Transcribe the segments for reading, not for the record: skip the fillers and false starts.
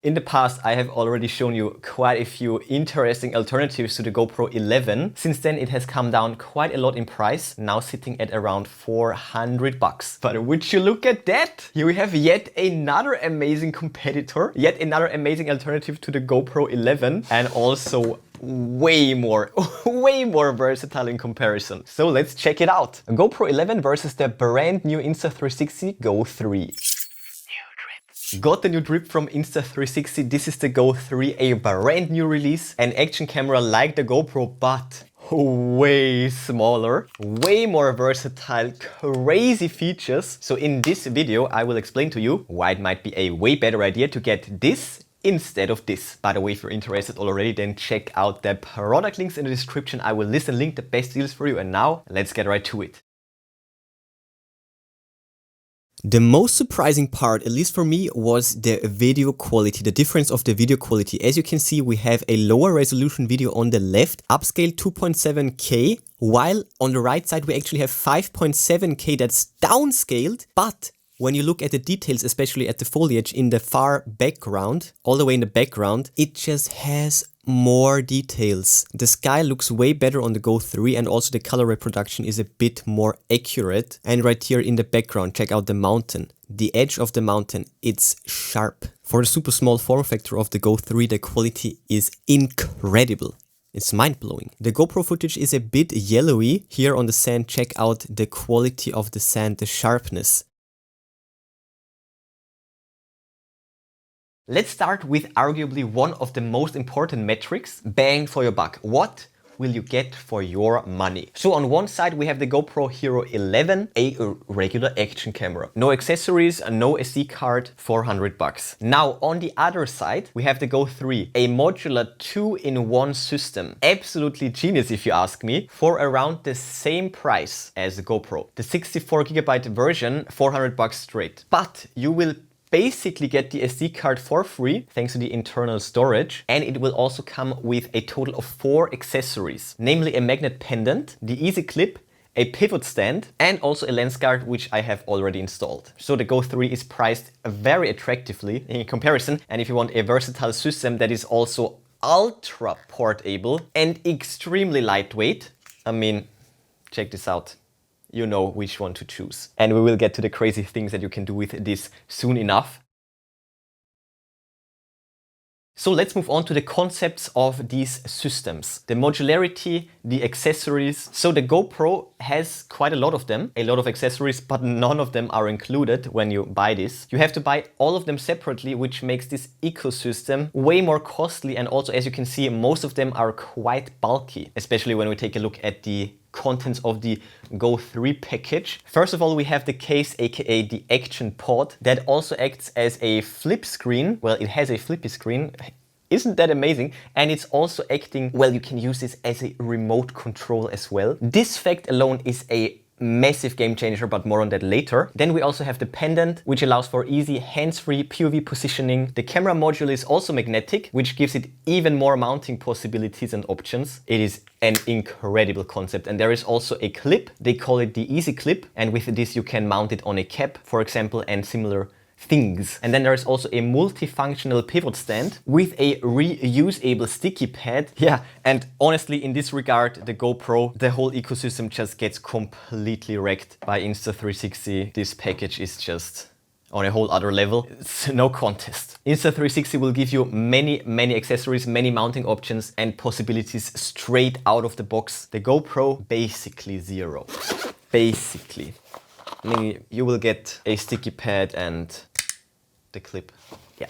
In the past, I have already shown you quite a few interesting alternatives to the GoPro 11. Since then, it has come down quite a lot in price, now sitting at around 400 bucks. But would you look at that? Here we have yet another amazing competitor, yet another amazing alternative to the GoPro 11, and also way more versatile in comparison. So let's check it out. A GoPro 11 versus the brand new Insta360 Go 3. Got the new drip from Insta360. This is the Go 3, a brand new release, an action camera like the GoPro, but way smaller, way more versatile, crazy features. So in this video, I will explain to you why it might be a way better idea to get this instead of this. By the way, if you're interested already, then check out the product links in the description. I will list and link the best deals for you. And now let's get right to it. The most surprising part, at least for me, was the video quality, the difference of the video quality. As you can see, we have a lower resolution video on the left, upscale 2.7K, while on the right side we actually have 5.7K that's downscaled. But when you look at the details, especially at the foliage in the far background, all the way in the background, it just has more details. The sky looks way better on the Go 3, and also the color reproduction is a bit more accurate. And right here in the background, check out the mountain. The edge of the mountain, it's sharp. For the super small form factor of the Go 3, the quality is incredible. It's mind-blowing. The GoPro footage is a bit yellowy. Here on the sand, check out the quality of the sand, the sharpness. Let's start with arguably one of the most important metrics, bang for your buck. What will you get for your money? So on one side we have the GoPro Hero 11, a regular action camera. No accessories, no SD card, 400 bucks. Now on the other side we have the Go 3, a modular 2-in-1 system. Absolutely genius if you ask me, for around the same price as the GoPro. The 64GB version, 400 bucks straight. But you will basically get the SD card for free thanks to the internal storage, and it will also come with a total of 4 accessories, namely a magnet pendant, the easy clip, a pivot stand, and also a lens guard, which I have already installed. So the Go 3 is priced very attractively in comparison, and if you want a versatile system that is also ultra portable and extremely lightweight, I mean, check this out. You know which one to choose. And we will get to the crazy things that you can do with this soon enough. So let's move on to the concepts of these systems. The modularity, the accessories. So the GoPro has quite a lot of them, a lot of accessories, but none of them are included when you buy this. You have to buy all of them separately, which makes this ecosystem way more costly. And also, as you can see, most of them are quite bulky, especially when we take a look at the contents of the Go 3 package. First of all, we have the case, aka the action pod, that also acts as a flip screen. Well, it has a flippy screen. Isn't that amazing? And it's also acting, well, you can use this as a remote control as well. This fact alone is a massive game changer, but more on that later. Then we also have the pendant, which allows for easy hands-free POV positioning. The camera module is also magnetic, which gives it even more mounting possibilities and options. It is an incredible concept. And there is also a clip. They call it the easy clip. And with this, you can mount it on a cap, for example, and similar things. And then there is also a multifunctional pivot stand with a reusable sticky pad. Yeah, and honestly, in this regard, the GoPro, the whole ecosystem just gets completely wrecked by Insta360. This package is just on a whole other level. It's no contest. Insta360 will give you many accessories, many mounting options and possibilities straight out of the box. The GoPro, basically zero. Basically. I mean, you will get a sticky pad and the clip. Yeah.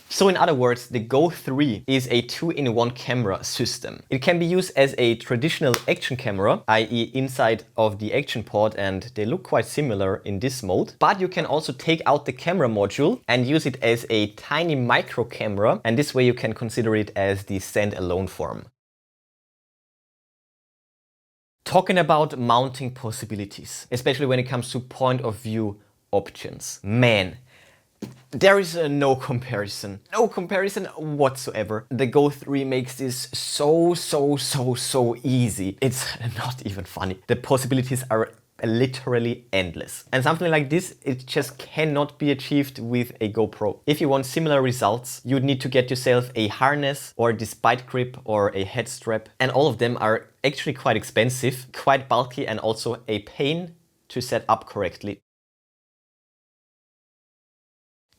So in other words, the Go 3 is a 2-in-1 camera system. It can be used as a traditional action camera, i.e. inside of the action pod, and they look quite similar in this mode. But you can also take out the camera module and use it as a tiny micro camera, and this way you can consider it as the standalone form. Talking about mounting possibilities, especially when it comes to point of view options. Man, there is no comparison whatsoever. The Go 3 makes this so easy. It's not even funny. The possibilities are literally endless. And something like this, it just cannot be achieved with a GoPro. If you want similar results, you'd need to get yourself a harness or this bite grip or a head strap. And all of them are actually quite expensive, quite bulky, and also a pain to set up correctly.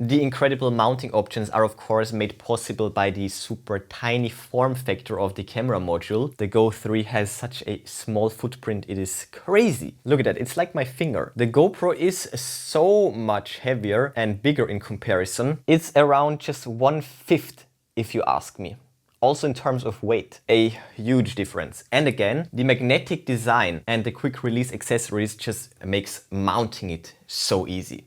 The incredible mounting options are of course made possible by the super tiny form factor of the camera module. The Go 3 has such a small footprint, it is crazy. Look at that, it's like my finger. The GoPro is so much heavier and bigger in comparison. It's around just 1/5 if you ask me. Also in terms of weight, a huge difference. And again, the magnetic design and the quick release accessories just makes mounting it so easy.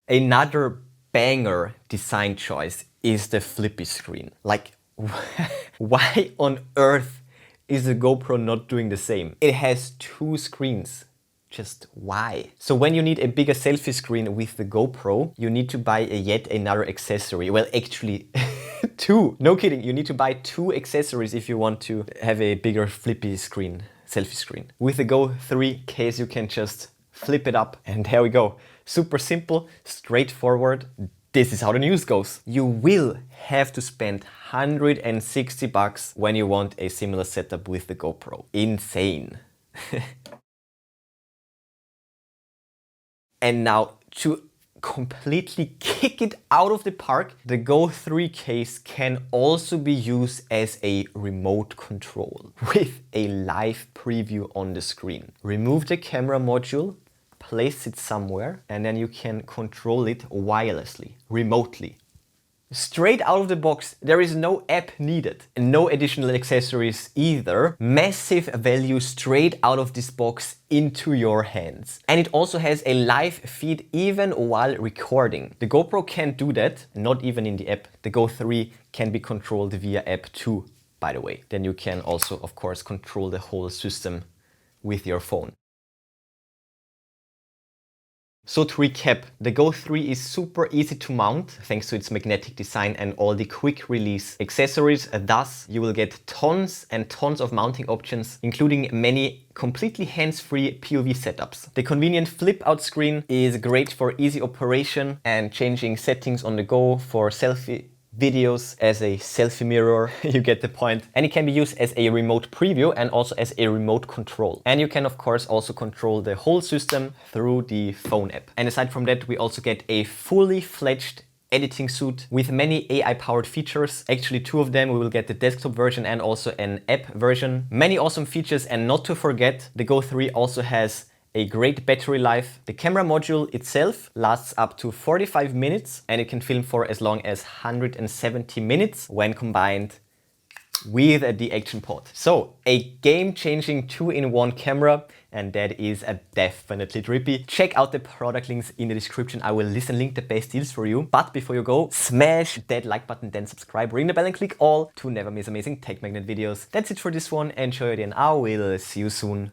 Another banger design choice is the flippy screen. Like, why on earth is the GoPro not doing the same? It has 2 screens. Just why? So when you need a bigger selfie screen with the GoPro, you need to buy yet another accessory. Well, actually 2. No kidding, you need to buy 2 accessories if you want to have a bigger flippy screen, selfie screen. With the Go 3 case, you can just flip it up and there we go. Super simple, straightforward. This is how the news goes. You will have to spend $160 when you want a similar setup with the GoPro. Insane. And now to completely kick it out of the park, the Go 3 case can also be used as a remote control with a live preview on the screen. Remove the camera module, place it somewhere, and then you can control it wirelessly, remotely. Straight out of the box, there is no app needed and no additional accessories either. Massive value straight out of this box into your hands. And it also has a live feed even while recording. The GoPro can't do that, not even in the app. The Go 3 can be controlled via app too, by the way. Then you can also, of course, control the whole system with your phone. So to recap, the Go 3 is super easy to mount thanks to its magnetic design and all the quick release accessories. Thus, you will get tons and tons of mounting options, including many completely hands-free POV setups. The convenient flip-out screen is great for easy operation and changing settings on the go for selfie videos, as a selfie mirror, you get the point. And it can be used as a remote preview and also as a remote control. And you can of course also control the whole system through the phone app. And aside from that, we also get a fully fledged editing suite with many AI-powered features. Actually 2 of them. We will get the desktop version and also an app version. Many awesome features, and not to forget, the Go 3 also has a great battery life. The camera module itself lasts up to 45 minutes and it can film for as long as 170 minutes when combined with the action pod. So a game-changing 2-in-1 camera, and that is definitely trippy. Check out the product links in the description. I will link the best deals for you. But before you go, smash that like button, then subscribe, ring the bell and click all to never miss amazing tech magnet videos. That's it for this one. Enjoy it and I will see you soon.